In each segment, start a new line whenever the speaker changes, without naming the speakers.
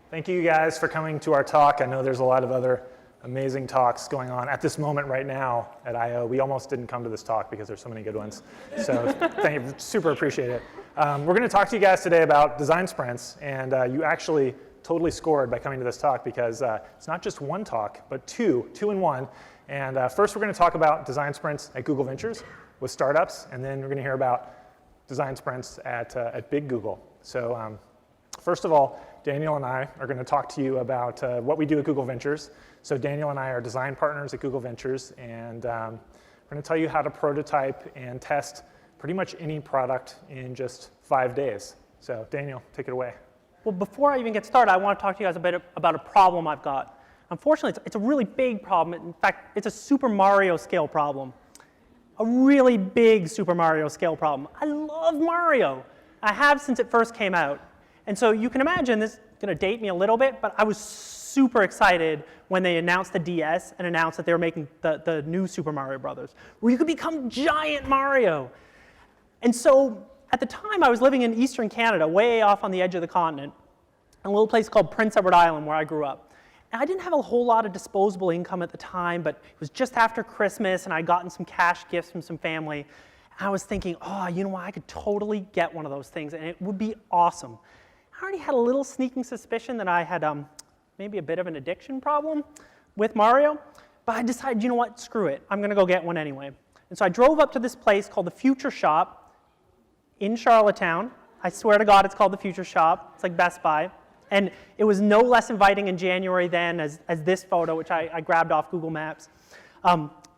Thank you guys for coming to our talk. I know there's a lot of other amazing talks going on at this moment right now at I/O. We almost didn't come to this talk because there's so many good ones. So thank you, super appreciate it. We're going to talk to you guys today about design sprints, and you actually totally scored by coming to this talk because it's not just one talk, but two in one. And first we're going to talk about design sprints at Google Ventures with startups, and then we're going to hear about design sprints at Big Google. So first of all, Daniel and I are going to talk to you about what we do at Google Ventures. So Daniel and I are design partners at Google Ventures, and we're going to tell you how to prototype and test pretty much any product in just 5 days. So Daniel, take it away.
Well, before I even get started, I want to talk to you guys a bit about a problem I've got. Unfortunately, it's a really big problem. In fact, it's a Super Mario scale problem. A really big Super Mario scale problem. I love Mario. I have since it first came out. And so you can imagine, this is going to date me a little bit, but I was super excited when they announced the DS and announced that they were making the new Super Mario Brothers, where you could become giant Mario. And so at the time, I was living in Eastern Canada, way off on the edge of the continent, in a little place called Prince Edward Island, where I grew up. And I didn't have a whole lot of disposable income at the time, but it was just after Christmas, and I'd gotten some cash gifts from some family. And I was thinking, oh, you know what, I could totally get one of those things, and it would be awesome. I already had a little sneaking suspicion that I had maybe a bit of an addiction problem with Mario, but I decided, you know what, screw it. I'm going to go get one anyway. And so I drove up to this place called the Future Shop in Charlottetown. I swear to God, it's called the Future Shop. It's like Best Buy. And it was no less inviting in January then as this photo, which I grabbed off Google Maps,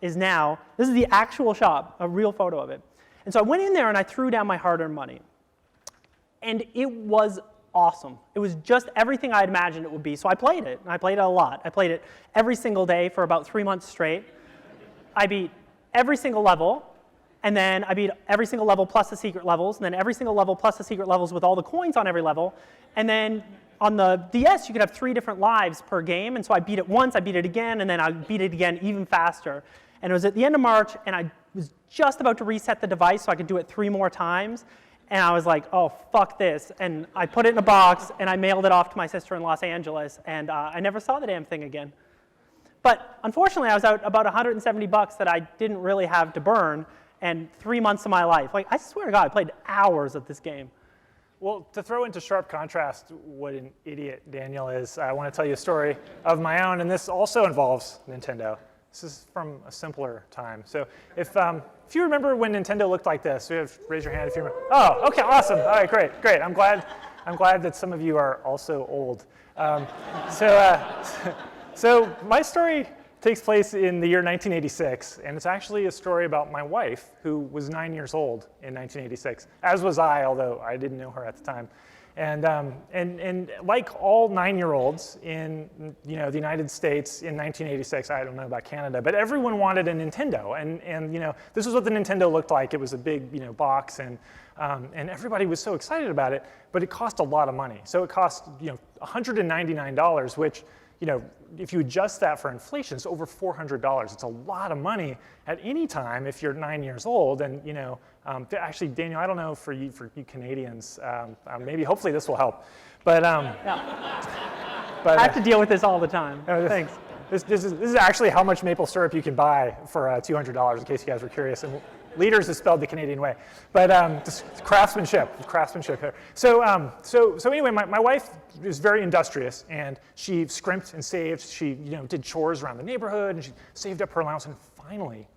is now. This is the actual shop, a real photo of it. And so I went in there and I threw down my hard-earned money. And it was awesome. It was just everything I had imagined it would be. So I played it, and I played it a lot. I played it every single day for about 3 months straight. I beat every single level, and then I beat every single level plus the secret levels, and then every single level plus the secret levels with all the coins on every level. And then on the DS, you could have 3 different lives per game, and so I beat it once, I beat it again, and then I beat it again even faster. And it was at the end of March, and I was just about to reset the device so I could do it 3 more times. And I was like, oh, fuck this. And I put it in a box, and I mailed it off to my sister in Los Angeles, and I never saw the damn thing again. But unfortunately, I was out about $170 that I didn't really have to burn, and 3 months of my life. Like, I swear to God, I played hours of this game.
Well, to throw into sharp contrast what an idiot Daniel is, I want to tell you a story of my own, and this also involves Nintendo. This is from a simpler time. So if you remember when Nintendo looked like this, raise your hand if you remember. Oh, okay, awesome. All right, great. I'm glad that some of you are also old. So my story takes place in the year 1986, and it's actually a story about my wife, who was 9 years old in 1986, as was I, although I didn't know her at the time. And like all 9-year-olds in the United States in 1986, I don't know about Canada, but everyone wanted a Nintendo, and this was what the Nintendo looked like. It was a big box, and everybody was so excited about it, but it cost a lot of money. So it cost $199, which if you adjust that for inflation, it's over $400. It's a lot of money at any time if you're 9 years old. And actually, Daniel, I don't know for you Canadians, maybe hopefully this will help. But
I have to deal with this all the time. Thanks.
This is actually how much maple syrup you can buy for $200, in case you guys were curious. And liters is spelled the Canadian way, but just craftsmanship here. So anyway, my wife was very industrious, and she scrimped and saved. She did chores around the neighborhood, and she saved up her allowance. And finally,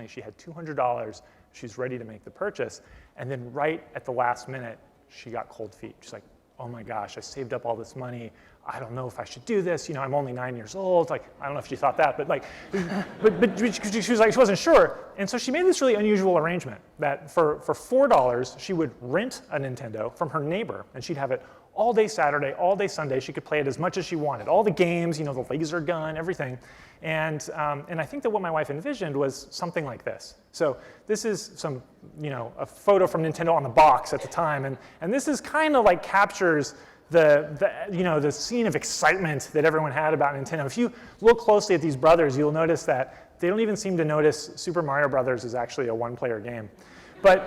she had $200. She's ready to make the purchase, and then right at the last minute, she got cold feet. She's like, oh my gosh, I saved up all this money. I don't know if I should do this. I'm only 9 years old. Like, I don't know if she thought that, but she was like, she wasn't sure. And so she made this really unusual arrangement that for $4, she would rent a Nintendo from her neighbor, and she'd have it all day Saturday, all day Sunday. She could play it as much as she wanted. All the games, the laser gun, everything. And I think that what my wife envisioned was something like this. So this is some, a photo from Nintendo on the box at the time, and this is kind of like captures the scene of excitement that everyone had about Nintendo. If you look closely at these brothers, you'll notice that they don't even seem to notice Super Mario Brothers is actually a one-player game. But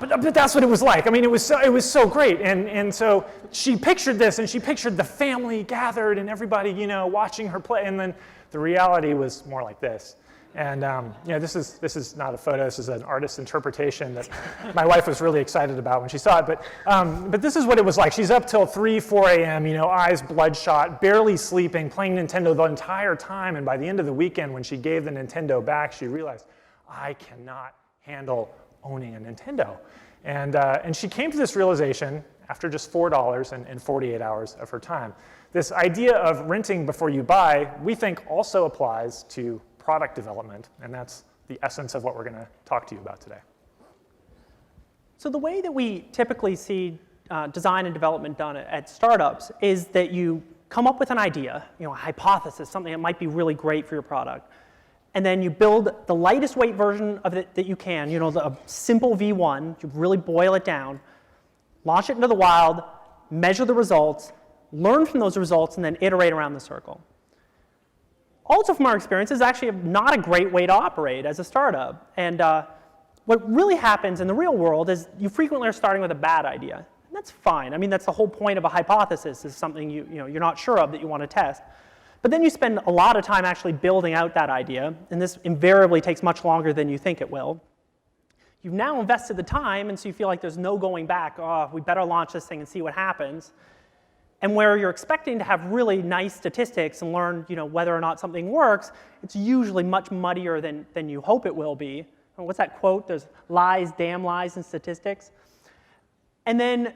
but that's what it was like. I mean, it was so great. And so she pictured this, and she pictured the family gathered and everybody, watching her play. And then the reality was more like this. And this is not a photo. This is an artist's interpretation that my wife was really excited about when she saw it. But this is what it was like. She's up till 3, 4 a.m. Eyes bloodshot, barely sleeping, playing Nintendo the entire time. And by the end of the weekend, when she gave the Nintendo back, she realized, I cannot handle owning a Nintendo. And she came to this realization after just $4 and 48 hours of her time. This idea of renting before you buy, we think also applies to product development, and that's the essence of what we're going to talk to you about today.
So the way that we typically see design and development done at startups is that you come up with an idea, a hypothesis, something that might be really great for your product, and then you build the lightest weight version of it that you can, a simple V1, you really boil it down, launch it into the wild, measure the results, learn from those results, and then iterate around the circle. Also, from our experience, is actually not a great way to operate as a startup. And what really happens in the real world is you frequently are starting with a bad idea. And that's fine. I mean, that's the whole point of a hypothesis, is something you're not sure of that you want to test. But then you spend a lot of time actually building out that idea, and this invariably takes much longer than you think it will. You've now invested the time, and so you feel like there's no going back. Oh, we better launch this thing and see what happens. And where you're expecting to have really nice statistics and learn whether or not something works, it's usually much muddier than you hope it will be. And what's that quote? There's lies, damn lies in statistics. And then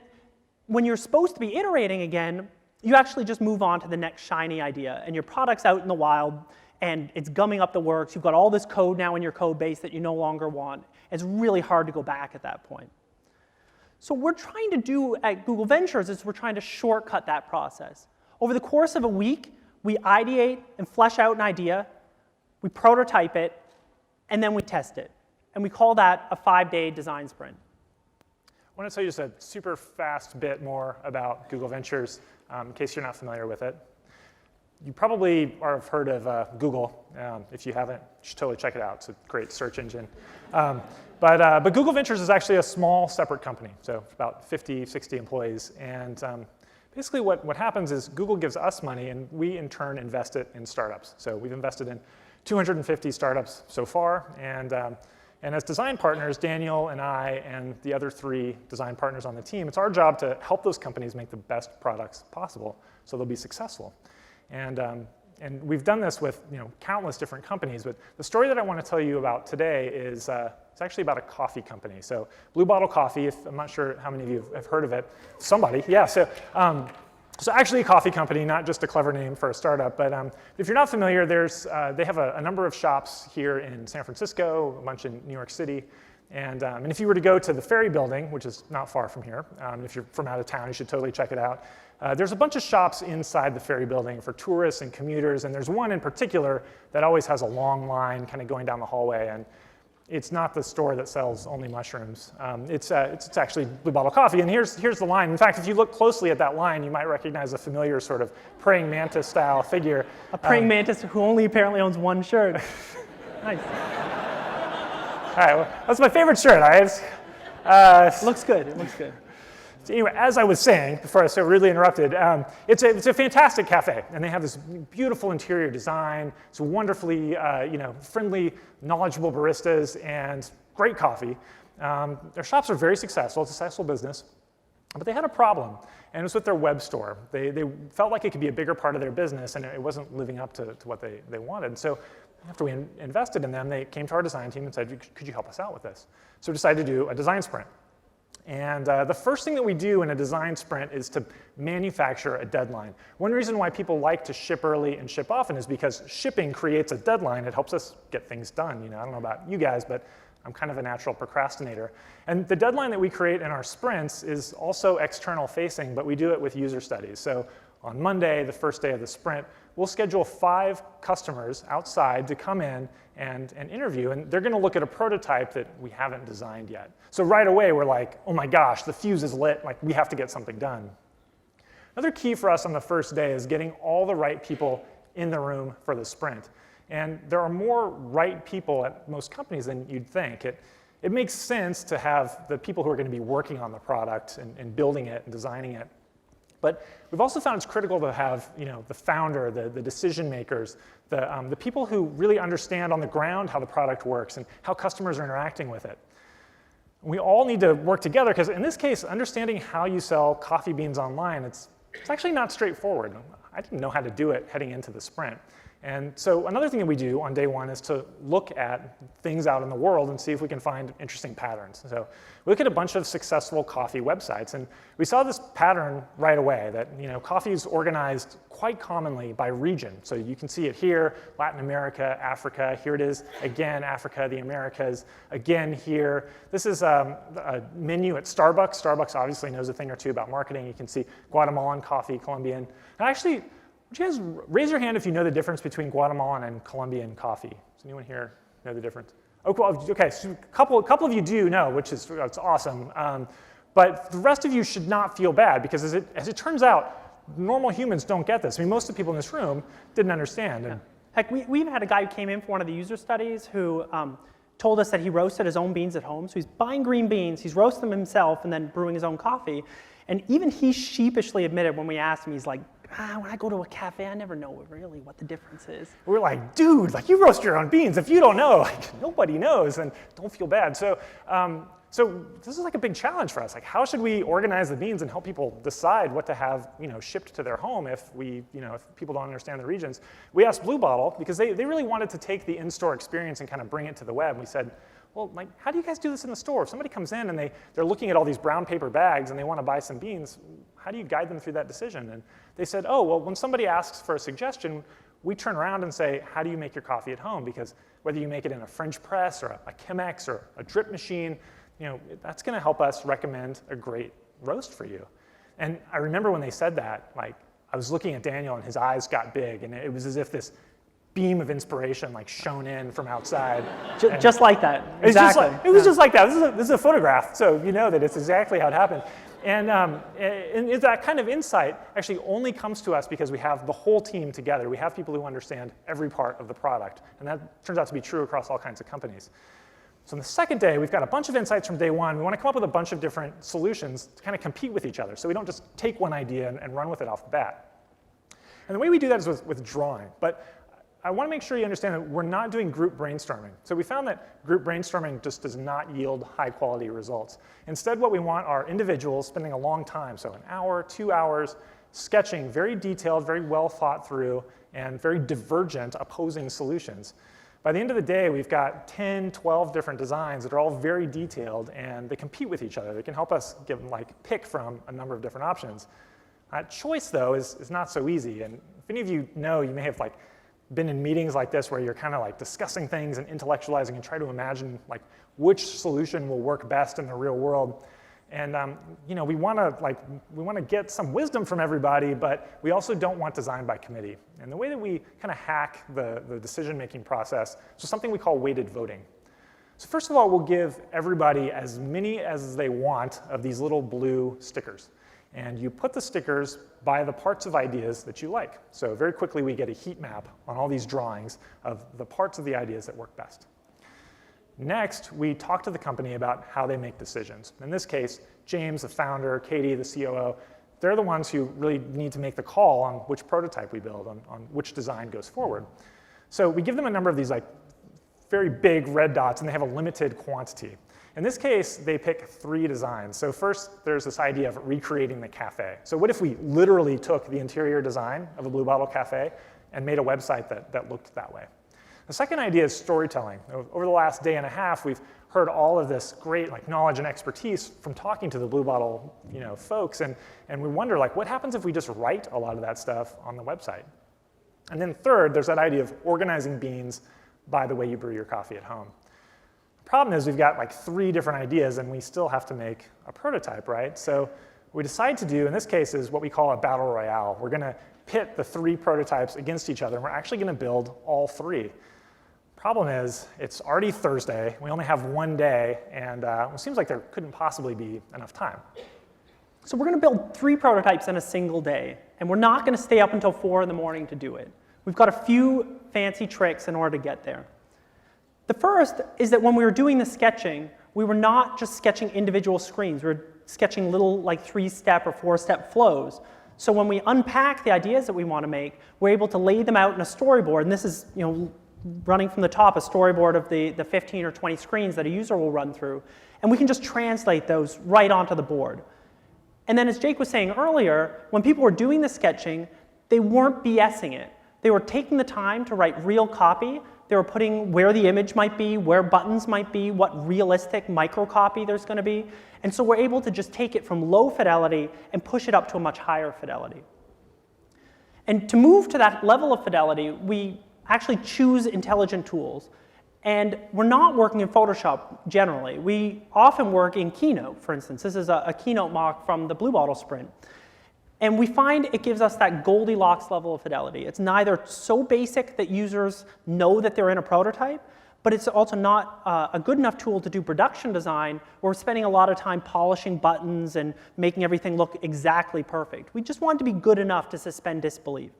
when you're supposed to be iterating again, you actually just move on to the next shiny idea. And your product's out in the wild, and it's gumming up the works. You've got all this code now in your code base that you no longer want. It's really hard to go back at that point. So what we're trying to do at Google Ventures is we're trying to shortcut that process. Over the course of a week, we ideate and flesh out an idea, we prototype it, and then we test it. And we call that a 5-day design sprint.
I want to tell you just a super fast bit more about Google Ventures, in case you're not familiar with it. You probably have heard of Google. If you haven't, you should totally check it out. It's a great search engine. But Google Ventures is actually a small, separate company, so about 50, 60 employees. And basically what happens is Google gives us money, and we, in turn, invest it in startups. So we've invested in 250 startups so far. And as design partners, Daniel and I and the other 3 design partners on the team, it's our job to help those companies make the best products possible so they'll be successful. And we've done this with countless different companies, but the story that I want to tell you about today is it's actually about a coffee company. So Blue Bottle Coffee, I'm not sure how many of you have heard of it. Somebody, yeah. So actually a coffee company, not just a clever name for a startup. But if you're not familiar, they have a number of shops here in San Francisco, a bunch in New York City. And if you were to go to the Ferry Building, which is not far from here, if you're from out of town, you should totally check it out. There's a bunch of shops inside the Ferry Building for tourists and commuters, and there's one in particular that always has a long line kind of going down the hallway, and it's not the store that sells only mushrooms. It's actually Blue Bottle Coffee, and here's the line. In fact, if you look closely at that line, you might recognize a familiar sort of praying mantis style figure.
A praying mantis who only apparently owns one shirt. Nice.
All right, well, that's my favorite shirt.
Looks good. It looks good.
So anyway, as I was saying before I was so rudely interrupted, it's a fantastic cafe, and they have this beautiful interior design. It's wonderfully, friendly, knowledgeable baristas, and great coffee. Their shops are very successful. It's a successful business, but they had a problem, and it was with their web store. They felt like it could be a bigger part of their business, and it wasn't living up to what they wanted. So after we invested in them, they came to our design team and said, could you help us out with this? So we decided to do a design sprint. And the first thing that we do in a design sprint is to manufacture a deadline. One reason why people like to ship early and ship often is because shipping creates a deadline. It helps us get things done. I don't know about you guys, but I'm kind of a natural procrastinator. And the deadline that we create in our sprints is also external facing, but we do it with user studies. So on Monday, the first day of the sprint, we'll schedule 5 customers outside to come in and interview, and they're going to look at a prototype that we haven't designed yet. So right away, we're like, oh my gosh, the fuse is lit, like we have to get something done. Another key for us on the first day is getting all the right people in the room for the sprint. And there are more right people at most companies than you'd think. it makes sense to have the people who are going to be working on the product and building it and designing it. But we've also found it's critical to have the founder, the decision makers, the people who really understand on the ground how the product works and how customers are interacting with it. We all need to work together because in this case, understanding how you sell coffee beans online, it's actually not straightforward. I didn't know how to do it heading into the sprint. And so another thing that we do on day one is to look at things out in the world and see if we can find interesting patterns. So we look at a bunch of successful coffee websites, and we saw this pattern right away that coffee is organized quite commonly by region. So you can see it here, Latin America, Africa. Here it is again, Africa, the Americas. Again here. This is a menu at Starbucks. Starbucks obviously knows a thing or two about marketing. You can see Guatemalan coffee, Colombian. And actually, would you guys raise your hand if you know the difference between Guatemalan and Colombian coffee? Does anyone here know the difference? Oh, cool. Okay, so a couple of you do know, which is it's awesome. But the rest of you should not feel bad because as it turns out, normal humans don't get this. I mean, most of the people in this room didn't understand.
Yeah. Heck, we even had a guy who came in for one of the user studies who told us that he roasted his own beans at home. So he's buying green beans, he's roasting them himself, and then brewing his own coffee. And even he sheepishly admitted when we asked him, he's like, when I go to a cafe, I never know really what the difference is.
We're like, dude, you roast your own beans. If you don't know, nobody knows, and don't feel bad. So this is a big challenge for us. How should we organize the beans and help people decide what to have shipped to their home if people don't understand the regions? We asked Blue Bottle because they really wanted to take the in-store experience and kind of bring it to the web. We said, well, how do you guys do this in the store? If somebody comes in and they're looking at all these brown paper bags and they want to buy some beans, how do you guide them through that decision? And they said, oh, well, when somebody asks for a suggestion, we turn around and say, how do you make your coffee at home? Because whether you make it in a French press or a Chemex or a drip machine, that's going to help us recommend a great roast for you. And I remember when they said that, I was looking at Daniel and his eyes got big, and it was as if this beam of inspiration shone in from outside.
Just like that. Exactly.
It was just like that. This is a photograph, so you know that it's exactly how it happened. And that kind of insight actually only comes to us because we have the whole team together. We have people who understand every part of the product, and that turns out to be true across all kinds of companies. So on the second day, we've got a bunch of insights from day one. We want to come up with a bunch of different solutions to kind of compete with each other, so we don't just take one idea and run with it off the bat. And the way we do that is with drawing. But I want to make sure you understand that we're not doing group brainstorming. So we found that group brainstorming just does not yield high quality results. Instead, what we want are individuals spending a long time, so an hour, 2 hours, sketching very detailed, very well thought through, and very divergent opposing solutions. By the end of the day, we've got 10, 12 different designs that are all very detailed, and they compete with each other. They can help us pick from a number of different options. Choice, though, is not so easy. And if any of you know, you may have been in meetings like this where you're kind of discussing things and intellectualizing and try to imagine which solution will work best in the real world. And we want to get some wisdom from everybody, but we also don't want design by committee. And the way that we kind of hack the decision-making process is something we call weighted voting. So first of all, we'll give everybody as many as they want of these little blue stickers. And you put the stickers by the parts of ideas that you like. So very quickly, we get a heat map on all these drawings of the parts of the ideas that work best. Next, we talk to the company about how they make decisions. In this case, James, the founder, Katie, the COO, they're the ones who really need to make the call on which prototype we build, on which design goes forward. So we give them a number of these very big red dots, and they have a limited quantity. In this case, they pick 3 designs. So first, there's this idea of recreating the cafe. So what if we literally took the interior design of a Blue Bottle cafe and made a website that looked that way? The second idea is storytelling. Over the last day and a half, we've heard all of this great knowledge and expertise from talking to the Blue Bottle folks, and we wonder what happens if we just write a lot of that stuff on the website? And then third, there's that idea of organizing beans by the way you brew your coffee at home. The problem is we've got 3 different ideas, and we still have to make a prototype, right? So what we decide to do in this case is what we call a battle royale. We're going to pit the 3 prototypes against each other, and we're actually going to build all 3. Problem is, it's already Thursday, we only have 1 day, and it seems like there couldn't possibly be enough time.
So we're going to build 3 prototypes in a single day, and we're not going to stay up until 4 in the morning to do it. We've got a few fancy tricks in order to get there. The first is that when we were doing the sketching, we were not just sketching individual screens. We were sketching little like 3-step or 4-step flows. So when we unpack the ideas that we want to make, we're able to lay them out in a storyboard. And this is, running from the top, a storyboard of the 15 or 20 screens that a user will run through. And we can just translate those right onto the board. And then as Jake was saying earlier, when people were doing the sketching, they weren't BSing it. They were taking the time to write real copy. They were putting where the image might be, where buttons might be, what realistic microcopy there's going to be. And so we're able to just take it from low fidelity and push it up to a much higher fidelity. And to move to that level of fidelity, we actually choose intelligent tools. And we're not working in Photoshop generally. We often work in Keynote, for instance. This is a Keynote mock from the Blue Bottle Sprint. And we find it gives us that Goldilocks level of fidelity. It's neither so basic that users know that they're in a prototype, but it's also not a good enough tool to do production design where we're spending a lot of time polishing buttons and making everything look exactly perfect. We just want it to be good enough to suspend disbelief.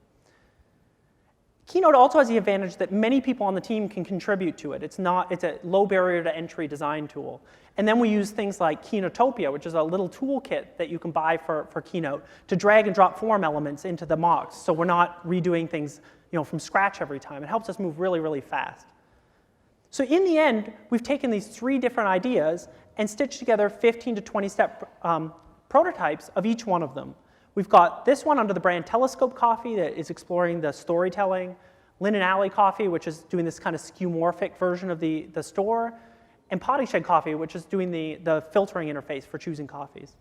Keynote also has the advantage that many people on the team can contribute to it. It's a low barrier to entry design tool. And then we use things like Keynotopia, which is a little toolkit that you can buy for Keynote to drag and drop form elements into the mocks. So we're not redoing things from scratch every time. It helps us move really, really fast. So in the end, we've taken these 3 different ideas and stitched together 15 to 20-step prototypes of each one of them. We've got this one under the brand Telescope Coffee that is exploring the storytelling, Linen Alley Coffee, which is doing this kind of skeuomorphic version of the store, and Potty Shed Coffee, which is doing the filtering interface for choosing coffees.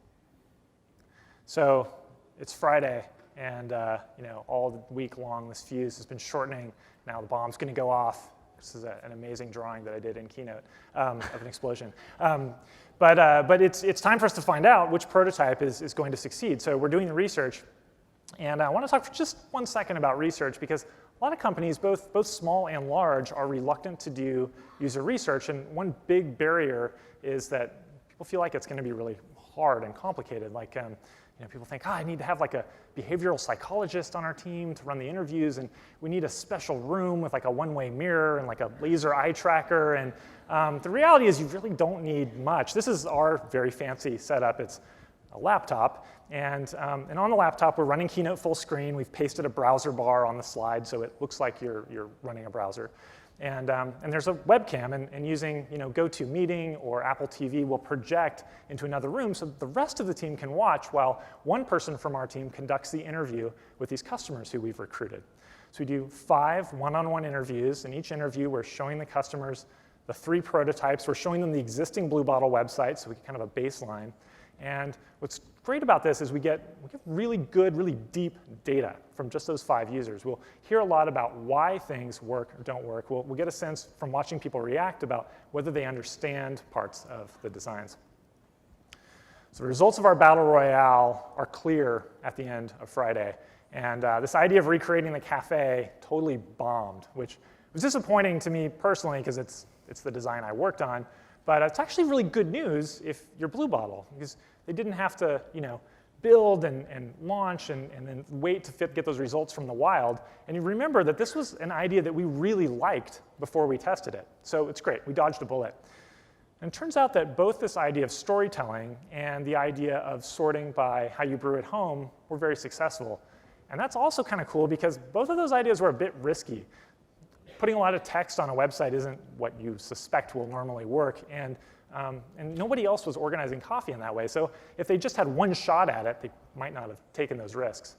So it's Friday, and all week long this fuse has been shortening. Now the bomb's going to go off. This is an amazing drawing that I did in Keynote of an explosion. But it's time for us to find out which prototype is going to succeed. So we're doing the research. And I want to talk for just 1 second about research, because a lot of companies, both small and large, are reluctant to do user research. And one big barrier is that people feel like it's going to be really hard and complicated. Like people think, I need to have like a behavioral psychologist on our team to run the interviews, and we need a special room with like a one-way mirror and like a laser eye tracker. And the reality is you really don't need much. This is our very fancy setup. It's a laptop, and on the laptop we're running Keynote full screen. We've pasted a browser bar on the slide so it looks like you're running a browser. And there's a webcam, and using GoToMeeting or Apple TV will project into another room so that the rest of the team can watch while one person from our team conducts the interview with these customers who we've recruited. So we do 5 one-on-one interviews. In each interview, we're showing the customers the 3 prototypes. We're showing them the existing Blue Bottle website, so we get kind of a baseline. And what's great about this is we get really good, really deep data from just those 5 users. We'll hear a lot about why things work or don't work. We'll get a sense from watching people react about whether they understand parts of the designs. So the results of our battle royale are clear at the end of Friday. And this idea of recreating the cafe totally bombed, which was disappointing to me personally because it's the design I worked on. But it's actually really good news if you're Blue Bottle, because they didn't have to build and launch and then wait to get those results from the wild. And you remember that this was an idea that we really liked before we tested it. So it's great. We dodged a bullet. And it turns out that both this idea of storytelling and the idea of sorting by how you brew at home were very successful. And that's also kind of cool because both of those ideas were a bit risky. Putting a lot of text on a website isn't what you suspect will normally work, and nobody else was organizing coffee in that way. So if they just had one shot at it, they might not have taken those risks.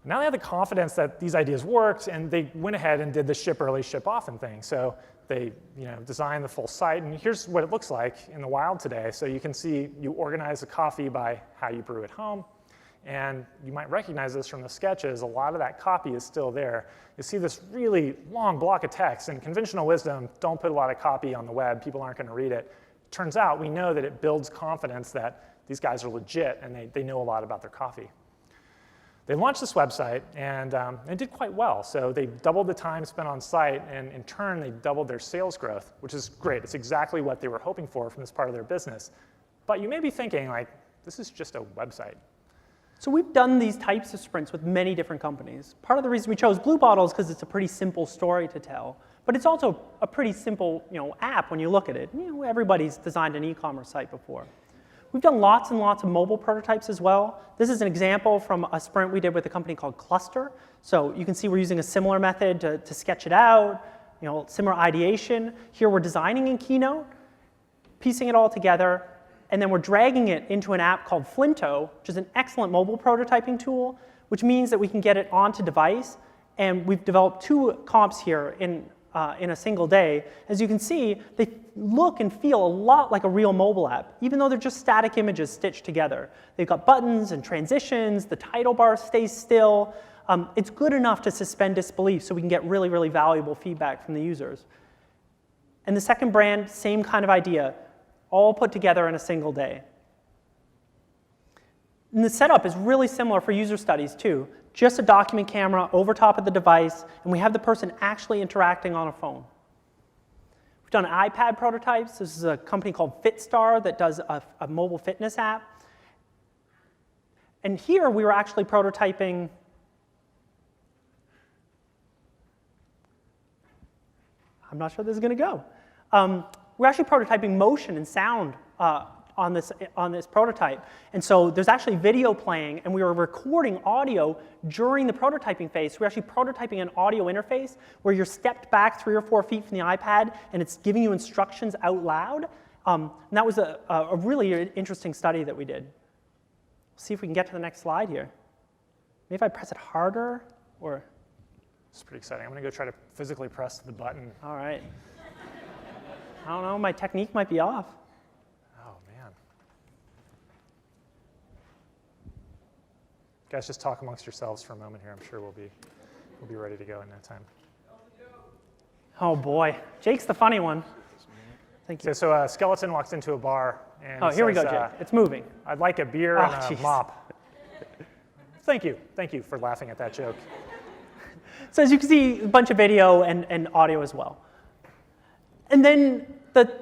Now they have the confidence that these ideas worked, and they went ahead and did the ship early, ship often thing. So they designed the full site, and here's what it looks like in the wild today. So you can see you organize the coffee by how you brew at home. And you might recognize this from the sketches. A lot of that copy is still there. You see this really long block of text, and conventional wisdom, don't put a lot of copy on the web. People aren't going to read it. Turns out we know that it builds confidence that these guys are legit and they know a lot about their coffee. They launched this website, and it did quite well. So they doubled the time spent on site, and in turn, they doubled their sales growth, which is great. It's exactly what they were hoping for from this part of their business. But you may be thinking, like, this is just a website.
So we've done these types of sprints with many different companies. Part of the reason we chose Blue Bottle is because it's a pretty simple story to tell. but it's also a pretty simple app when you look at it. Everybody's designed an e-commerce site before. We've done lots and lots of mobile prototypes as well. This is an example from a sprint we did with a company called Cluster. So you can see we're using a similar method to sketch it out, similar ideation. Here we're designing in Keynote, piecing it all together, and then we're dragging it into an app called Flinto, which is an excellent mobile prototyping tool, which means that we can get it onto device. And we've developed 2 comps here in a single day. As you can see, they look and feel a lot like a real mobile app, even though they're just static images stitched together. They've got buttons and transitions. The title bar stays still. It's good enough to suspend disbelief so we can get really, really valuable feedback from the users. And the second brand, same kind of idea, all put together in a single day. And the setup is really similar for user studies, too. Just a document camera over top of the device, and we have the person actually interacting on a phone. We've done iPad prototypes. This is a company called FitStar that does a mobile fitness app. And here we were actually prototyping I'm not sure this is going to go. We're actually prototyping motion and sound on this prototype. And so there's actually video playing, and we were recording audio during the prototyping phase. So we're actually prototyping an audio interface where you're stepped back 3 or 4 feet from the iPad, and it's giving you instructions out loud. And that was a really interesting study that we did. See if we can get to the next slide here. Maybe if I press it harder, or...
It's pretty exciting. I'm going to go try to physically press the button.
All right. I don't know, my technique might be off.
Oh, man. Guys, just talk amongst yourselves for a moment here. I'm sure we'll be ready to go in no time.
Oh, boy. Jake's the funny one. Thank you.
So a skeleton walks into a bar and
here we go,
says,
Jake. It's moving.
I'd like a beer and a
geez.
mop. Thank you. Thank you for laughing at that joke.
So as you can see, a bunch of video and audio as well. And then the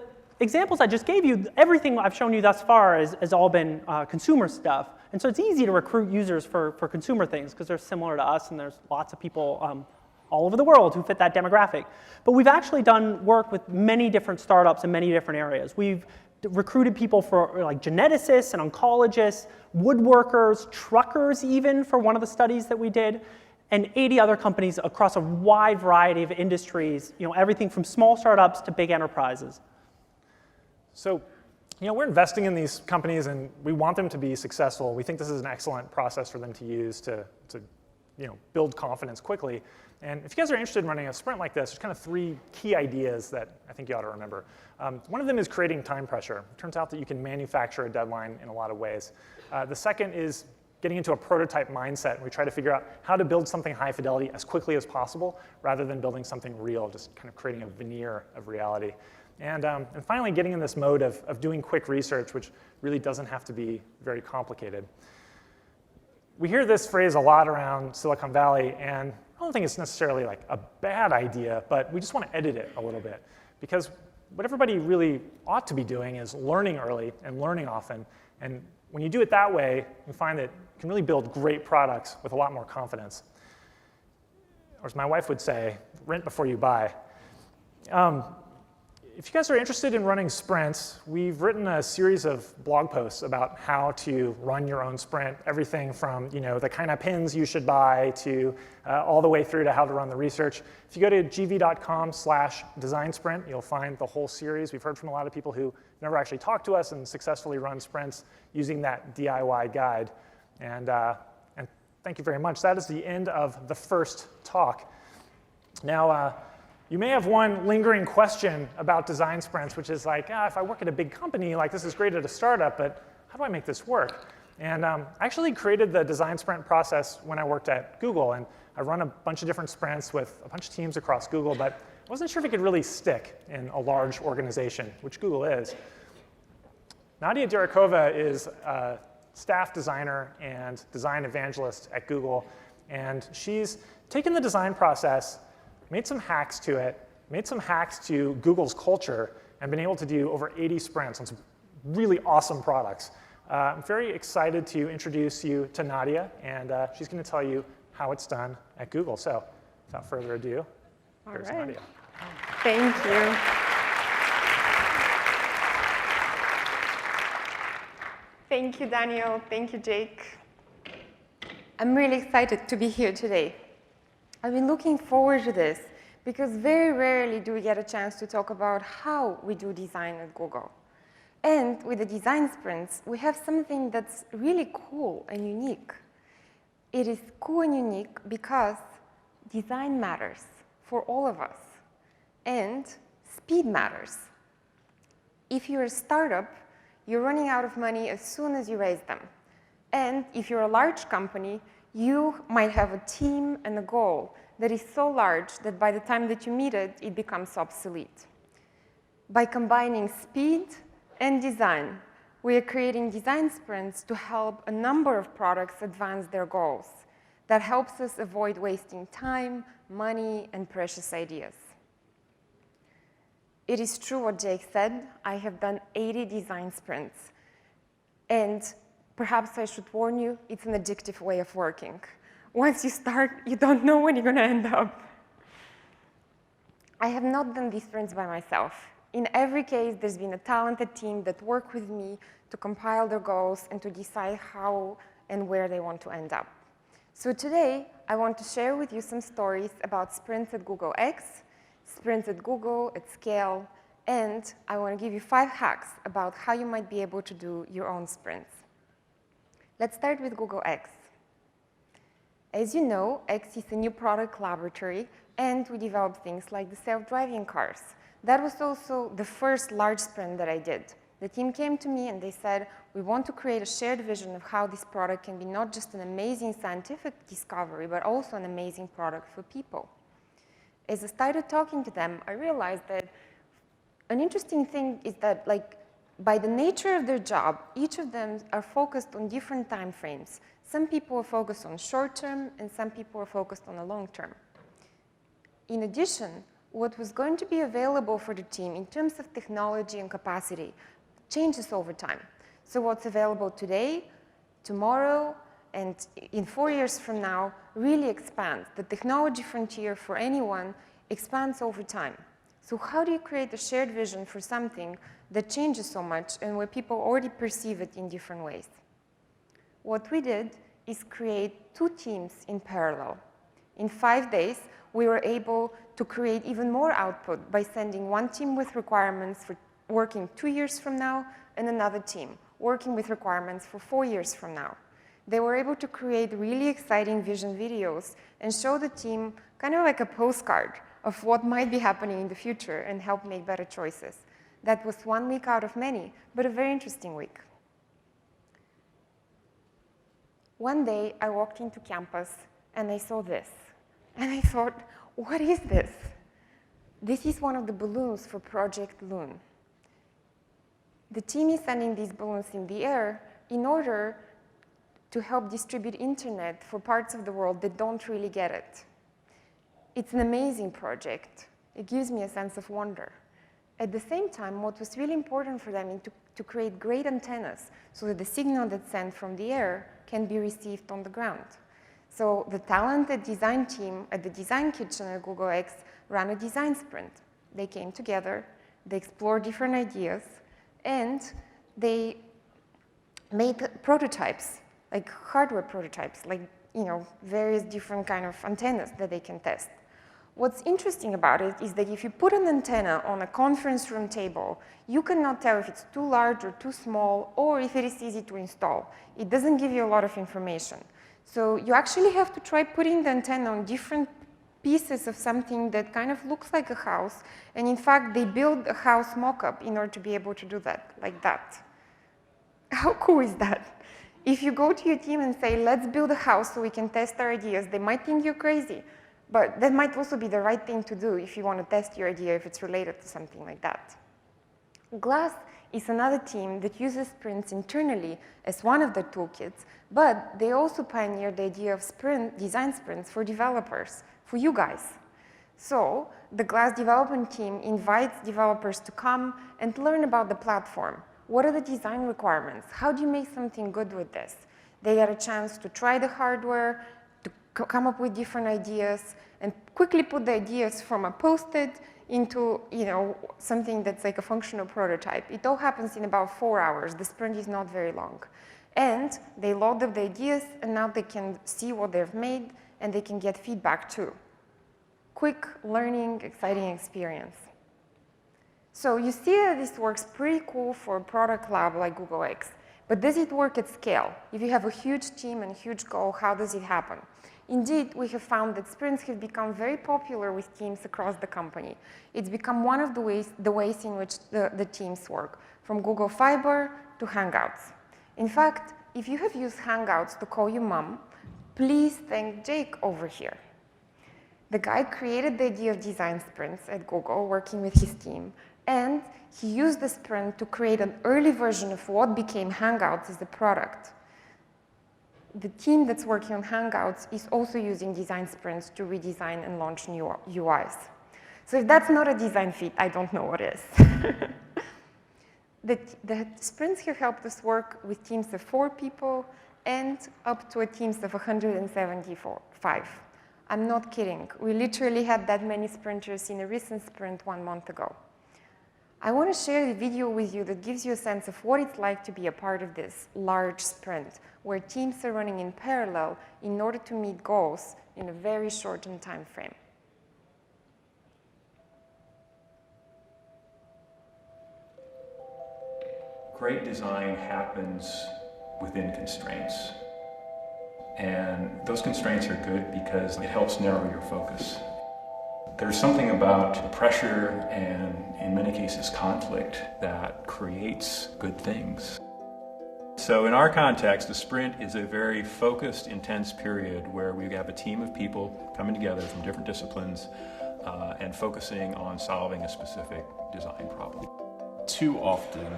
examples I just gave you, everything I've shown you thus far has all been consumer stuff. And so it's easy to recruit users for consumer things because they're similar to us, and there's lots of people all over the world who fit that demographic. But we've actually done work with many different startups in many different areas. We've recruited people for like geneticists and oncologists, woodworkers, truckers even for one of the studies that we did, and 80 other companies across a wide variety of industries, everything from small startups to big enterprises.
So, we're investing in these companies and we want them to be successful. We think this is an excellent process for them to use to build confidence quickly. And if you guys are interested in running a sprint like this, there's kind of 3 key ideas that I think you ought to remember. One of them is creating time pressure. It turns out that you can manufacture a deadline in a lot of ways. The second is getting into a prototype mindset, and we try to figure out how to build something high fidelity as quickly as possible rather than building something real, just kind of creating a veneer of reality. And finally, getting in this mode of doing quick research, which really doesn't have to be very complicated. We hear this phrase a lot around Silicon Valley, and I don't think it's necessarily like a bad idea, but we just want to edit it a little bit. Because what everybody really ought to be doing is learning early and learning often. And when you do it that way, you find that you can really build great products with a lot more confidence. Or as my wife would say, rent before you buy. If you guys are interested in running sprints, we've written a series of blog posts about how to run your own sprint, everything from the kind of pins you should buy to all the way through to how to run the research. If you go to gv.com/designsprint, you'll find the whole series. We've heard from a lot of people who never actually talked to us and successfully run sprints using that DIY guide. And thank you very much. That is the end of the first talk. Now, you may have one lingering question about design sprints, which is like, if I work at a big company, like this is great at a startup, but how do I make this work? And I actually created the design sprint process when I worked at Google, and I run a bunch of different sprints with a bunch of teams across Google, but I wasn't sure if it could really stick in a large organization, which Google is. Nadya Direkova is a staff designer and design evangelist at Google, and she's taken the design process, made some hacks to it, made some hacks to Google's culture, and been able to do over 80 sprints on some really awesome products. I'm very excited to introduce you to Nadya, and she's going to tell you how it's done at Google. So without further ado, here's Nadya.
Thank you. Thank you, Daniel. Thank you, Jake. I'm really excited to be here today. I've been looking forward to this because very rarely do we get a chance to talk about how we do design at Google. And with the design sprints, we have something that's really cool and unique. It is cool and unique because design matters for all of us, and speed matters. If you're a startup, you're running out of money as soon as you raise them. And if you're a large company, you might have a team and a goal that is so large that by the time that you meet it, it becomes obsolete. By combining speed and design, we are creating design sprints to help a number of products advance their goals. That helps us avoid wasting time, money, and precious ideas. It is true what Jake said. I have done 80 design sprints. And perhaps I should warn you, it's an addictive way of working. Once you start, you don't know when you're going to end up. I have not done these sprints by myself. In every case, there's been a talented team that worked with me to compile their goals and to decide how and where they want to end up. So today, I want to share with you some stories about sprints at Google X, sprints at Google at scale, and I want to give you 5 hacks about how you might be able to do your own sprints. Let's start with Google X. As you know, X is a new product laboratory, and we developed things like the self-driving cars. That was also the first large sprint that I did. The team came to me and they said, we want to create a shared vision of how this product can be not just an amazing scientific discovery, but also an amazing product for people. As I started talking to them, I realized that an interesting thing is that, by the nature of their job, each of them are focused on different time frames. Some people are focused on short term, and some people are focused on the long term. In addition, what was going to be available for the team in terms of technology and capacity changes over time. So what's available today, tomorrow, and in 4 years from now really expands. The technology frontier for anyone expands over time. So how do you create a shared vision for something that changes so much and where people already perceive it in different ways? What we did is create 2 teams in parallel. In 5 days, we were able to create even more output by sending one team with requirements for working 2 years from now and another team working with requirements for 4 years from now. They were able to create really exciting vision videos and show the team kind of like a postcard of what might be happening in the future and help make better choices. That was 1 week out of many, but a very interesting week. One day, I walked into campus and I saw this. And I thought, what is this? This is one of the balloons for Project Loon. The team is sending these balloons in the air in order to help distribute internet for parts of the world that don't really get it. It's an amazing project. It gives me a sense of wonder. At the same time, what was really important for them is to create great antennas so that the signal that's sent from the air can be received on the ground. So the talented design team at the design kitchen at Google X ran a design sprint. They came together, they explored different ideas, and they made prototypes, like hardware prototypes, like various different kind of antennas that they can test. What's interesting about it is that if you put an antenna on a conference room table, you cannot tell if it's too large or too small, or if it is easy to install. It doesn't give you a lot of information. So you actually have to try putting the antenna on different pieces of something that kind of looks like a house. And in fact, they build a house mock-up in order to be able to do that, like that. How cool is that? If you go to your team and say, let's build a house so we can test our ideas, they might think you're crazy. But that might also be the right thing to do if you want to test your idea, if it's related to something like that. Glass is another team that uses sprints internally as one of their toolkits, but they also pioneered the idea of design sprints for developers, for you guys. So the Glass development team invites developers to come and learn about the platform. What are the design requirements? How do you make something good with this? They get a chance to try the hardware, to come up with different ideas, and quickly put the ideas from a post-it into something that's like a functional prototype. It all happens in about 4 hours. The sprint is not very long. And they load up the ideas, and now they can see what they've made, and they can get feedback too. Quick learning, exciting experience. So you see that this works pretty cool for a product lab like Google X. But does it work at scale? If you have a huge team and a huge goal, how does it happen? Indeed, we have found that sprints have become very popular with teams across the company. It's become one of the ways in which the teams work, from Google Fiber to Hangouts. In fact, if you have used Hangouts to call your mom, please thank Jake over here. The guy created the idea of design sprints at Google, working with his team, and he used the sprint to create an early version of what became Hangouts as a product. The team that's working on Hangouts is also using design sprints to redesign and launch new UIs. So if that's not a design feat, I don't know what is. The sprints have helped us work with teams of 4 people and up to teams of 175. I'm not kidding. We literally had that many sprinters in a recent sprint 1 month ago. I want to share the video with you that gives you a sense of what it's like to be a part of this large sprint, where teams are running in parallel in order to meet goals in a very shortened time frame.
Great design happens within constraints. And those constraints are good because it helps narrow your focus. There's something about pressure and, in many cases, conflict that creates good things. So in our context, a sprint is a very focused, intense period where we have a team of people coming together from different disciplines and focusing on solving a specific design problem.
Too often,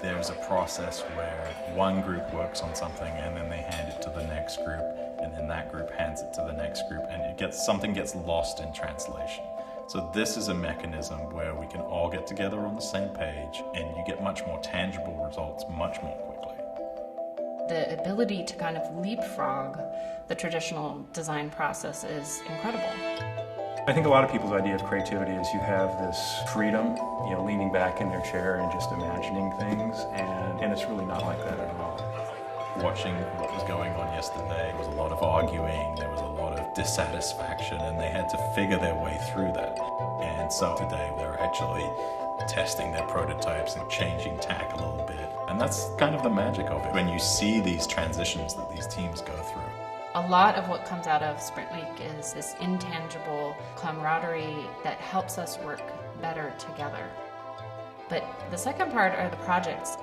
there's a process where one group works on something and then they hand it to the next group, and then that group hands it to the next group, and something gets lost in translation. So this is a mechanism where we can all get together on the same page, and you get much more tangible results much more quickly.
The ability to kind of leapfrog the traditional design process is incredible.
I think a lot of people's idea of creativity is you have this freedom, leaning back in their chair and just imagining things, and it's really not like that at all.
Watching what was going on yesterday, there was a lot of arguing, there was a lot of dissatisfaction, and they had to figure their way through that. And so today they're actually testing their prototypes and changing tack a little bit. And that's kind of the magic of it, when you see these transitions that these teams go through.
A lot of what comes out of Sprint Week is this intangible camaraderie that helps us work better together. But the second part are the projects.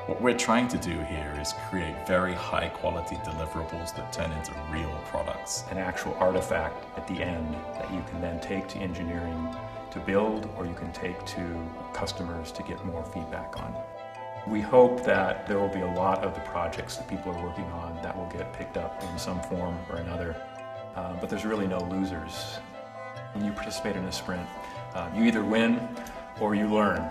What we're trying to do here is create very high quality deliverables that turn into real products.
An actual artifact at the end that you can then take to engineering to build, or you can take to customers to get more feedback on. We hope that there will be a lot of the projects that people are working on that will get picked up in some form or another, but there's really no losers. When you participate in a sprint, you either win or you learn.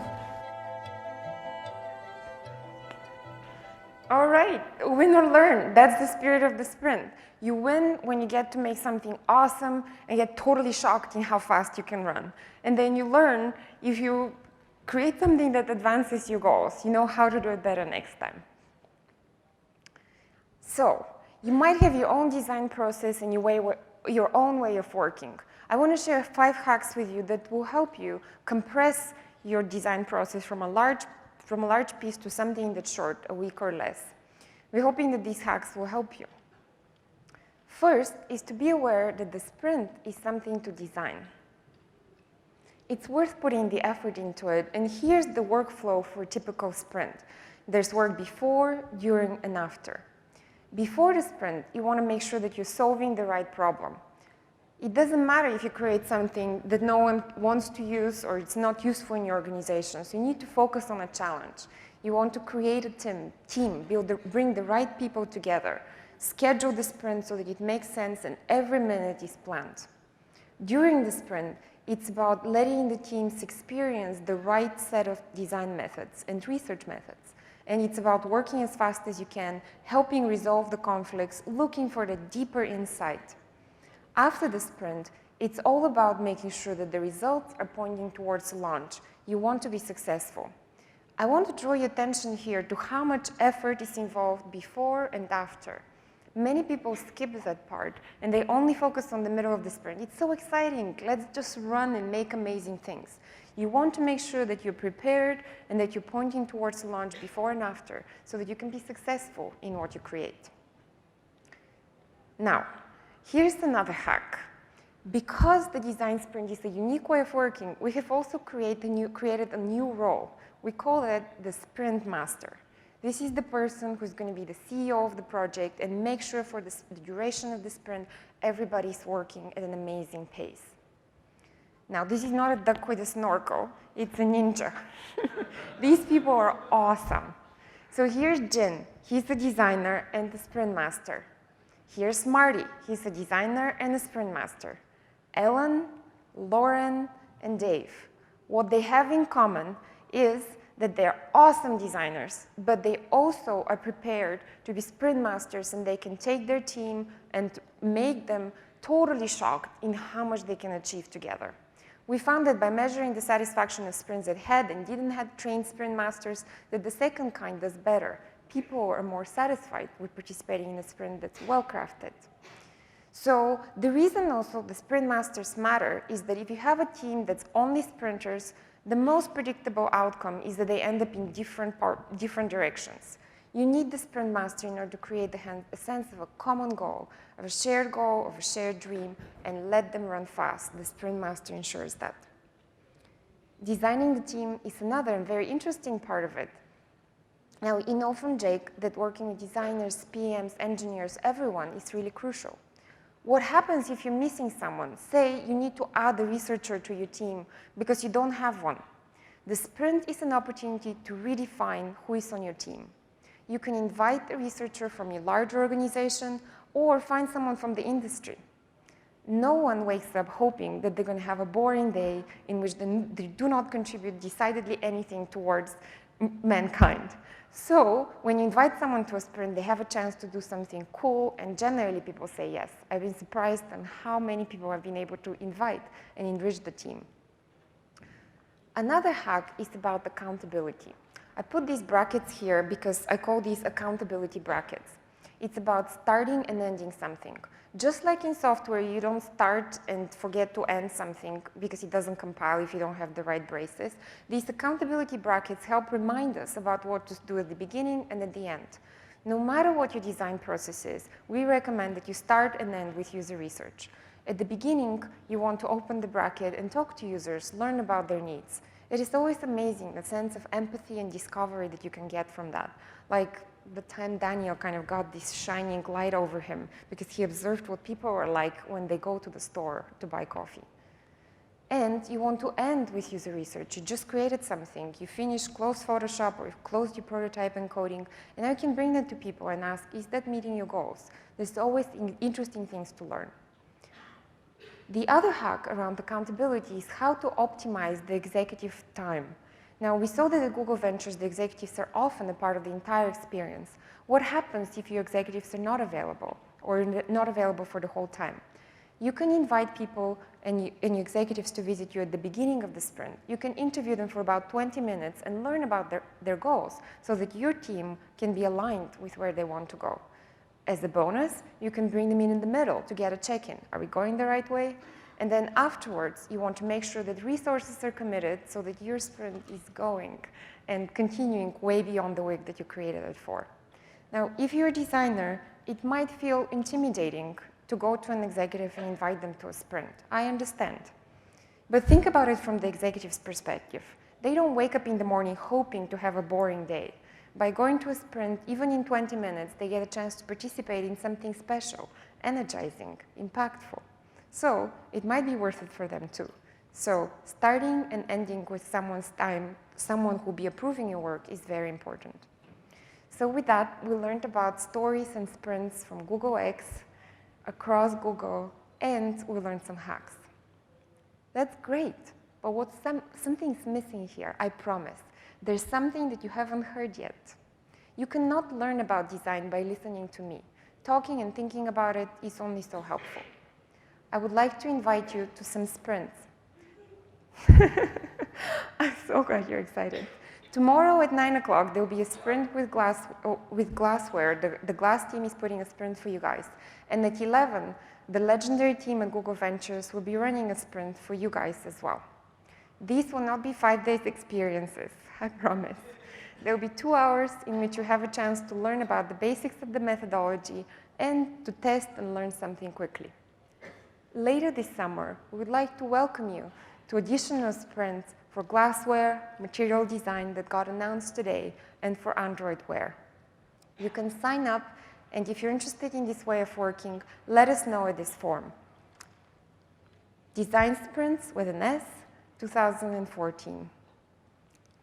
All right, win or learn. That's the spirit of the sprint. You win when you get to make something awesome and get totally shocked in how fast you can run. And then you learn if you create something that advances your goals. You know how to do it better next time. So, you might have your own design process and your own way of working. I want to share 5 hacks with you that will help you compress your design process from a large piece to something that's short, a week or less. We're hoping that these hacks will help you. First is to be aware that the sprint is something to design. It's worth putting the effort into it, and here's the workflow for a typical sprint. There's work before, during, and after. Before the sprint, you want to make sure that you're solving the right problem. It doesn't matter if you create something that no one wants to use or it's not useful in your organization, so you need to focus on a challenge. You want to create a team, bring the right people together, schedule the sprint so that it makes sense and every minute is planned. During the sprint, it's about letting the teams experience the right set of design methods and research methods. And it's about working as fast as you can, helping resolve the conflicts, looking for the deeper insight. After the sprint, It's all about making sure that the results are pointing towards launch. You want to be successful. I want to draw your attention here to how much effort is involved before and after. Many people skip that part and they only focus on the middle of the sprint. It's so exciting. Let's just run and make amazing things. You want to make sure that you're prepared and that you're pointing towards launch before and after so that you can be successful in what you create. Now, here's another hack. Because the design sprint is a unique way of working, we have also created a new role. We call it the sprint master. This is the person who's going to be the CEO of the project and make sure for the duration of the sprint, everybody's working at an amazing pace. Now, this is not a duck with a snorkel, it's a ninja. These people are awesome. So here's Jin, he's the designer and the sprint master. Here's Marty, he's a designer and a sprint master. Ellen, Lauren, and Dave. What they have in common is that they're awesome designers, but they also are prepared to be sprint masters and they can take their team and make them totally shocked in how much they can achieve together. We found that by measuring the satisfaction of sprints that had and didn't have trained sprint masters, that the second kind does better. People are more satisfied with participating in a sprint that's well-crafted. So the reason also the sprint masters matter is that if you have a team that's only sprinters, the most predictable outcome is that they end up in different directions. You need the sprint master in order to create a sense of a common goal, of a shared dream, and let them run fast. The sprint master ensures that. Designing the team is another and very interesting part of it. Now, we know from Jake that working with designers, PMs, engineers, everyone is really crucial. What happens if you're missing someone? Say you need to add a researcher to your team because you don't have one. The sprint is an opportunity to redefine who is on your team. You can invite a researcher from your larger organization or find someone from the industry. No one wakes up hoping that they're going to have a boring day in which they do not contribute decidedly anything towards mankind. So when you invite someone to a sprint, they have a chance to do something cool, and generally people say yes. I've been surprised on how many people I've been able to invite and enrich the team. Another hack is about accountability. I put these brackets here because I call these accountability brackets. It's about starting and ending something. Just like in software, you don't start and forget to end something because it doesn't compile if you don't have the right braces. These accountability brackets help remind us about what to do at the beginning and at the end. No matter what your design process is, we recommend that you start and end with user research. At the beginning, you want to open the bracket and talk to users, learn about their needs. It is always amazing, the sense of empathy and discovery that you can get from that. Like the time Daniel kind of got this shining light over him because he observed what people are like when they go to the store to buy coffee. And you want to end with user research. You just created something, you finished, closed Photoshop or you've closed your prototype encoding, and now you can bring that to people and ask, is that meeting your goals? There's always interesting things to learn. The other hack around accountability is how to optimize the executive time. Now, we saw that at Google Ventures, the executives are often a part of the entire experience. What happens if your executives are not available or not available for the whole time? You can invite people and your executives to visit you at the beginning of the sprint. You can interview them for about 20 minutes and learn about their goals so that your team can be aligned with where they want to go. As a bonus, you can bring them in the middle to get a check-in. Are we going the right way? And then afterwards, you want to make sure that resources are committed so that your sprint is going and continuing way beyond the week that you created it for. Now, if you're a designer, it might feel intimidating to go to an executive and invite them to a sprint. I understand. But think about it from the executive's perspective. They don't wake up in the morning hoping to have a boring day. By going to a sprint, even in 20 minutes, they get a chance to participate in something special, energizing, impactful. So it might be worth it for them too. So starting and ending with someone's time, someone who will be approving your work is very important. So with that, we learned about stories and sprints from Google X, across Google, and we learned some hacks. That's great, but something's missing here, I promise. There's something that you haven't heard yet. You cannot learn about design by listening to me. Talking and thinking about it is only so helpful. I would like to invite you to some sprints. I'm so glad you're excited. Tomorrow at 9 o'clock, there will be a sprint with glassware. The glass team is putting a sprint for you guys. And at 11, the legendary team at Google Ventures will be running a sprint for you guys as well. These will not be 5 days experiences, I promise. There will be 2 hours in which you have a chance to learn about the basics of the methodology and to test and learn something quickly. Later this summer, we would like to welcome you to additional sprints for glassware, material design that got announced today, and for Android Wear. You can sign up, and if you're interested in this way of working, let us know at this form. Design Sprints with an S, 2014.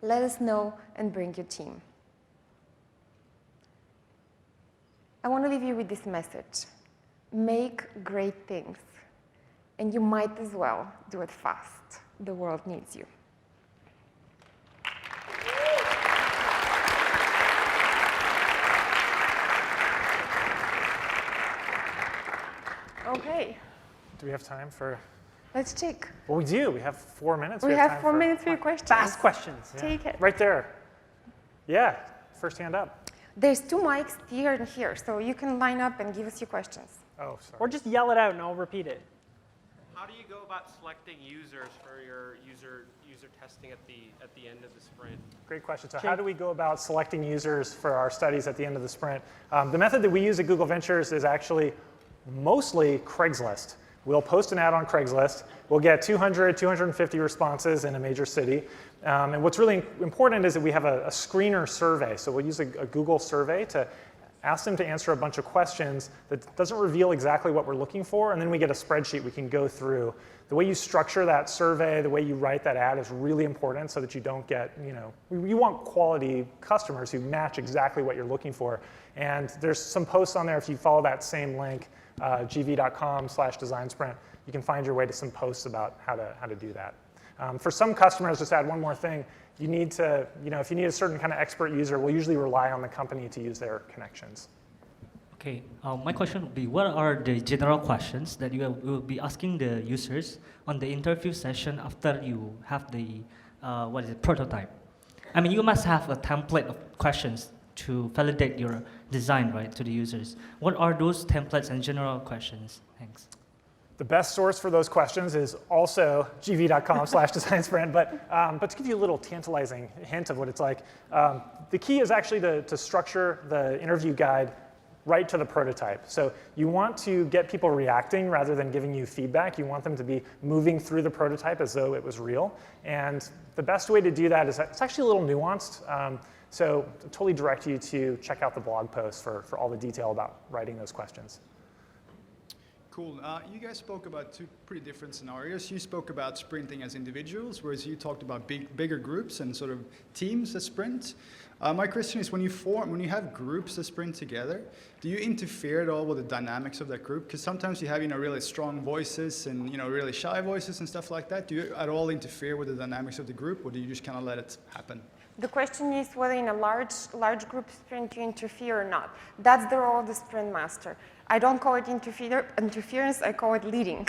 Let us know and bring your team. I want to leave you with this message. Make great things, and you might as well do it fast. The world needs you. Okay.
Do we have time for?
Let's check.
Well, we do. We have 4 minutes.
We have
time
4 minutes for your questions.
Fast questions.
Yeah.
Take it.
Right there. Yeah, first hand up.
There's 2 mics here and here, so you can line up and give us your questions.
Oh, sorry.
Or just yell it out and I'll repeat it.
How do you go about selecting users for your user testing at the end of the sprint?
Great question. So how do we go about selecting users for our studies at the end of the sprint? The method that we use at Google Ventures is actually mostly Craigslist. We'll post an ad on Craigslist. We'll get 200, 250 responses in a major city. And what's really important is that we have a screener survey. So we'll use a Google survey to ask them to answer a bunch of questions that doesn't reveal exactly what we're looking for, and then we get a spreadsheet we can go through. The way you structure that survey, the way you write that ad is really important so that you don't get, you want quality customers who match exactly what you're looking for. And there's some posts on there. If you follow that same link, gv.com/designsprint, you can find your way to some posts about how to do that. For some customers, just add one more thing. You need to, if you need a certain kind of expert user, we'll usually rely on the company to use their connections.
Okay, my question would be, what are the general questions that you will be asking the users on the interview session after you have the, prototype? I mean, you must have a template of questions to validate your design, right, to the users. What are those templates and general questions? Thanks.
The best source for those questions is also gv.com/designsprint, but to give you a little tantalizing hint of what it's like, the key is actually to structure the interview guide right to the prototype. So you want to get people reacting rather than giving you feedback. You want them to be moving through the prototype as though it was real. And the best way to do that is, it's actually a little nuanced. So I totally direct you to check out the blog post for all the detail about writing those questions.
Cool. You guys spoke about 2 pretty different scenarios. You spoke about sprinting as individuals, whereas you talked about bigger groups and sort of teams that sprint. My question is, when you have groups that sprint together, do you interfere at all with the dynamics of that group? Because sometimes you have really strong voices and really shy voices and stuff like that. Do you at all interfere with the dynamics of the group, or do you just kind of let it happen?
The question is whether in a large group sprint you interfere or not. That's the role of the sprint master. I don't call it interference, I call it leading.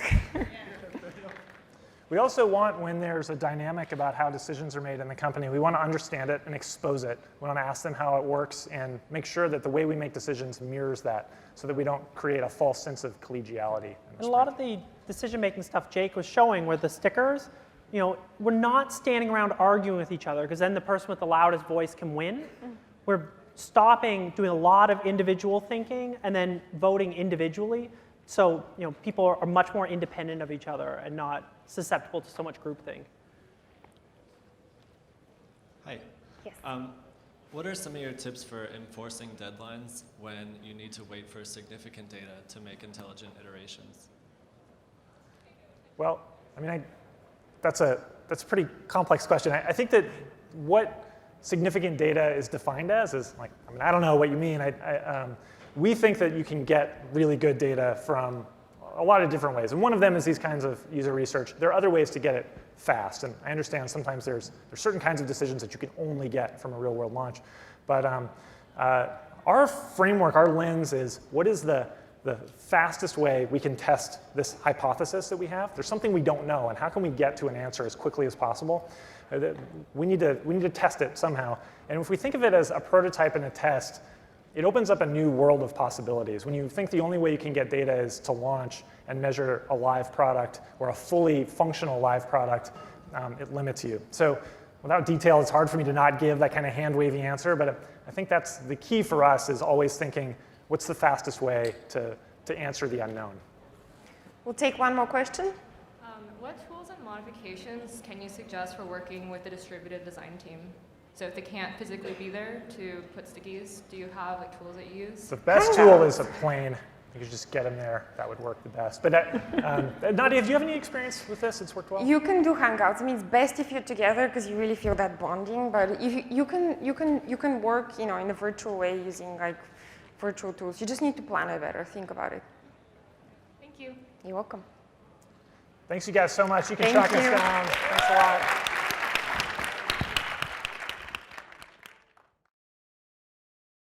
We also want, when there's a dynamic about how decisions are made in the company, we want to understand it and expose it. We want to ask them how it works and make sure that the way we make decisions mirrors that so that we don't create a false sense of collegiality.
And a lot of the decision-making stuff Jake was showing were the stickers. We're not standing around arguing with each other because then the person with the loudest voice can win. We're stopping doing a lot of individual thinking and then voting individually. So people are much more independent of each other and not susceptible to so much groupthink.
Hi.
Yes.
What are some of your tips for enforcing deadlines when you need to wait for significant data to make intelligent iterations?
Well, that's a pretty complex question. I think that what significant data is defined as is I don't know what you mean. We think that you can get really good data from a lot of different ways. And one of them is these kinds of user research. There are other ways to get it fast. And I understand sometimes there's certain kinds of decisions that you can only get from a real world launch. But our framework, our lens is what is the the fastest way we can test this hypothesis that we have. There's something we don't know, and how can we get to an answer as quickly as possible? We need to test it somehow. And if we think of it as a prototype and a test, it opens up a new world of possibilities. When you think the only way you can get data is to launch and measure a live product or a fully functional live product, it limits you. So without detail, it's hard for me to not give that kind of hand-wavy answer, but I think that's the key for us, is always thinking, what's the fastest way to answer the unknown?
We'll take one more question.
What tools and modifications can you suggest for working with a distributed design team? So if they can't physically be there to put stickies, do you have like tools that you use?
The best tool is a plane. You could just get them there. That would work the best. But Nadya, do you have any experience with this? It's worked well?
You can do Hangouts. I mean, it's best if you're together because you really feel that bonding. But if you can work, in a virtual way using like virtual tools. You just need to plan it better. Think about it.
Thank you.
You're welcome.
Thanks you guys so much. You can track us down. Thanks a lot.